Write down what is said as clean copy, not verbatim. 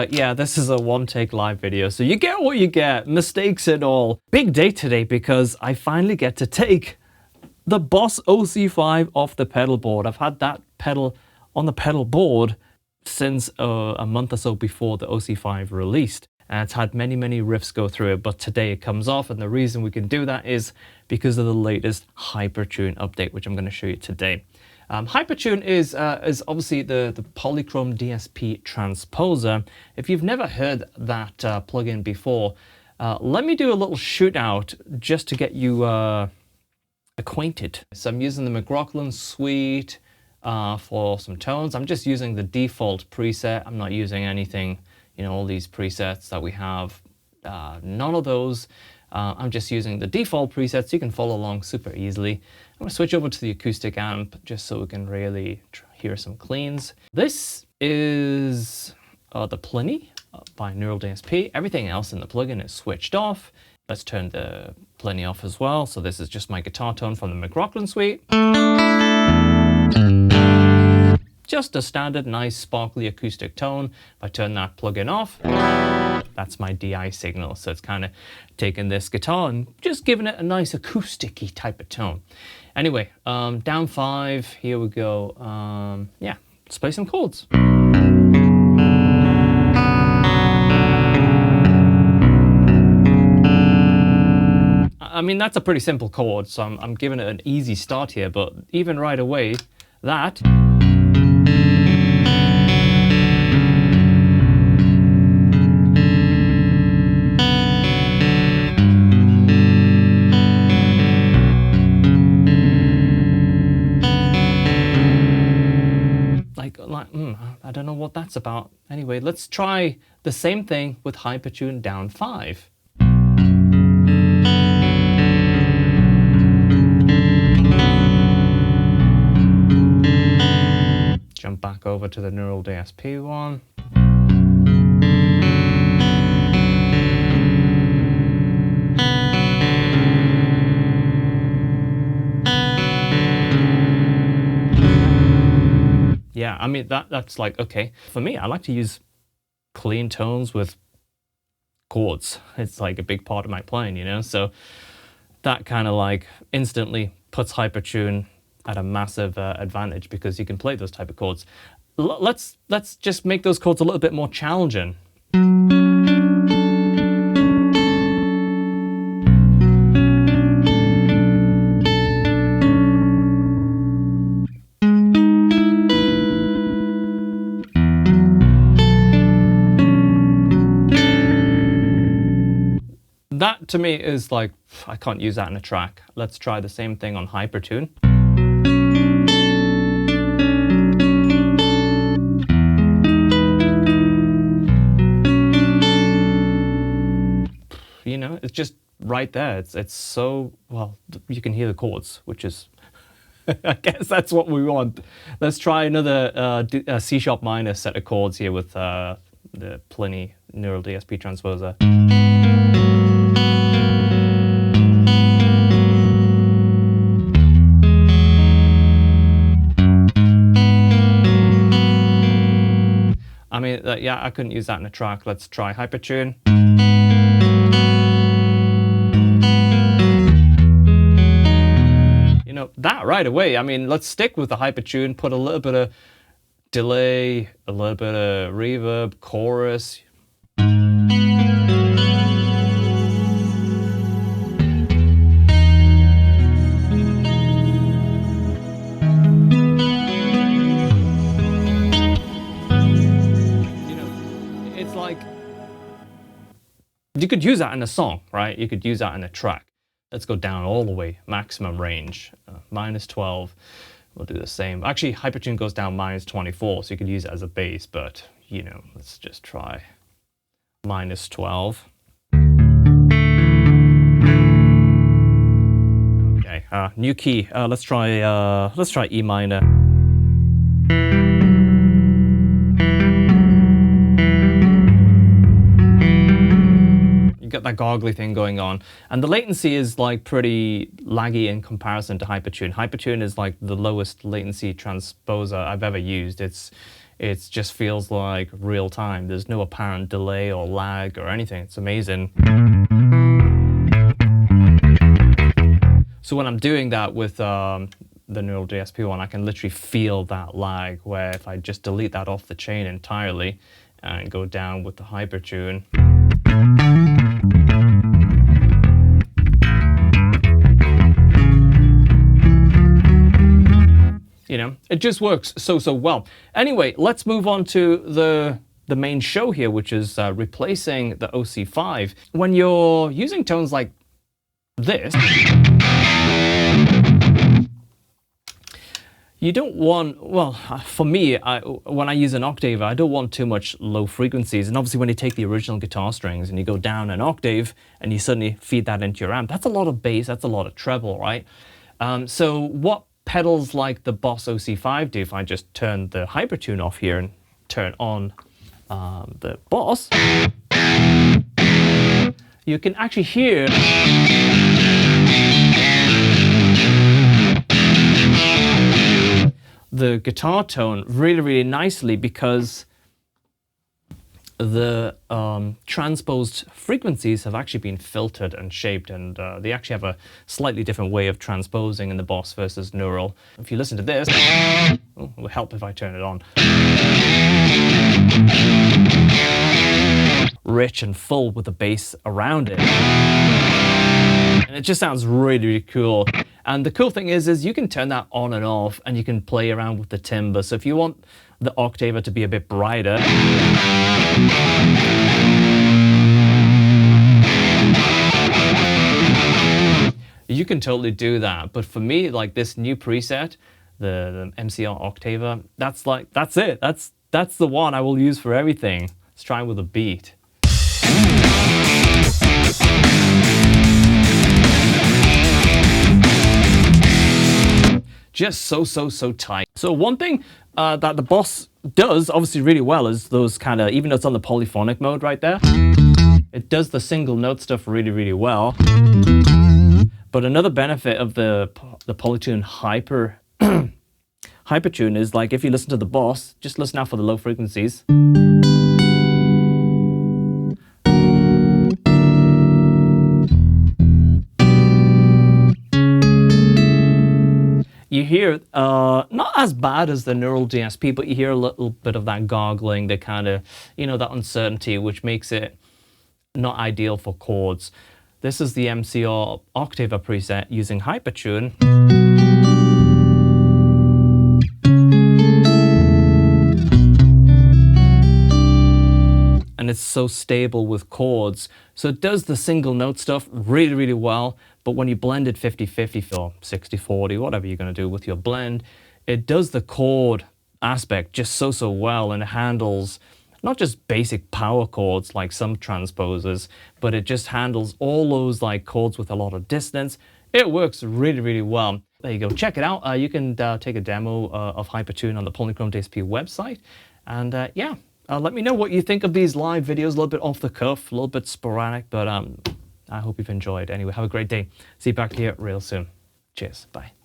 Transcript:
Yeah, this is a one-take live video, so you get what you get, mistakes and all. Big day today because I finally get to take the Boss OC5 off the pedal board. I've had that pedal on the pedal board since a month or so before the OC5 released. And it's had many riffs go through it, but today it comes off, and the reason we can do that is because of the latest Hypertune update, which I'm going to show you today. Hypertune is obviously the Polychrome DSP transposer. If you've never heard that plugin before, let me do a little shootout just to get you acquainted. So I'm using the McRocklin Suite for some tones. I'm just using the default preset. I'm not using anything, you know, all these presets that we have, none of those. I'm just using the default presets. You can follow along super easily. I'm going to switch over to the acoustic amp just so we can really hear some cleans. This is the Plini by Neural DSP. Everything else in the plugin is switched off. Let's turn the Plini off as well. So this is just my guitar tone from the McRocklin Suite. Just a standard, nice, sparkly acoustic tone. If I turn that plugin off, that's my DI signal. So it's kind of taking this guitar and just giving it a nice acoustic-y type of tone. Anyway, down 5, here we go. Yeah, let's play some chords. I mean, that's a pretty simple chord, so I'm giving it an easy start here, but even right away, that... I don't know what that's about. Anyway, let's try the same thing with Hypertune down 5. Jump back over to the Neural DSP one. Yeah, I mean, that's like, okay. For me, I like to use clean tones with chords. It's like a big part of my playing, you know? So that kind of like instantly puts Hypertune at a massive advantage because you can play those type of chords. Let's just make those chords a little bit more challenging. That to me is like, I can't use that in a track. Let's try the same thing on Hypertune. You know, it's just right there. It's so, well, you can hear the chords, which is, I guess that's what we want. Let's try another C# minor set of chords here with the Plini Neural DSP transposer. I mean, yeah, I couldn't use that in a track. Let's try Hypertune. You know, that right away, I mean, let's stick with the Hypertune, put a little bit of delay, a little bit of reverb, chorus. You could use that in a song, right? You could use that in a track. Let's go down all the way, maximum range, -12. We'll do the same. Actually, Hypertune goes down -24, so you could use it as a bass, but, you know, let's just try -12. Okay, new key. Let's try E minor. got that goggly thing going on. And the latency is like pretty laggy in comparison to Hypertune. Hypertune is like the lowest latency transposer I've ever used. It just feels like real time. There's no apparent delay or lag or anything. It's amazing. So when I'm doing that with the Neural DSP one, I can literally feel that lag, where if I just delete that off the chain entirely and go down with the Hypertune, you know, it just works so well. Anyway, let's move on to the main show here, which is replacing the OC5. When you're using tones like this, you don't want, well, for me, when I use an octave, I don't want too much low frequencies. And obviously when you take the original guitar strings and you go down an octave and you suddenly feed that into your amp, that's a lot of bass, that's a lot of treble, right? So what pedals like the Boss OC5 do, if I just turn the Hypertune off here and turn on the Boss, you can actually hear the guitar tone really nicely, because the transposed frequencies have actually been filtered and shaped, and they actually have a slightly different way of transposing in the Boss versus Neural. If you listen to this, it will help if I turn it on. Rich and full with the bass around it. And it just sounds really cool. And the cool thing is you can turn that on and off, and you can play around with the timbre. So if you want the octaver to be a bit brighter, you can totally do that. But for me, like this new preset, the MCR octaver, that's it. That's the one I will use for everything. Let's try with a beat. Just so tight. So one thing that the Boss does obviously really well is those kind of, even though it's on the polyphonic mode right there, it does the single note stuff really well. But another benefit of the Polytune Hypertune is, like, if you listen to the Boss, just listen out for the low frequencies. You hear, not as bad as the Neural DSP, but you hear a little bit of that goggling, the kind of, you know, that uncertainty, which makes it not ideal for chords. This is the MCR octaver preset using Hypertune. And it's so stable with chords. So it does the single note stuff really well, but when you blend it 50-50 or 60-40, whatever you're gonna do with your blend, it does the chord aspect just so well, and it handles not just basic power chords like some transposers, but it just handles all those like chords with a lot of dissonance. It works really well. There you go, check it out. You can take a demo of Hypertune on the Polychrome Dsp website, and yeah. Let me know what you think of these live videos, a little bit off the cuff, a little bit sporadic, but I hope you've enjoyed. Anyway, have a great day. See you back here real soon. Cheers. Bye.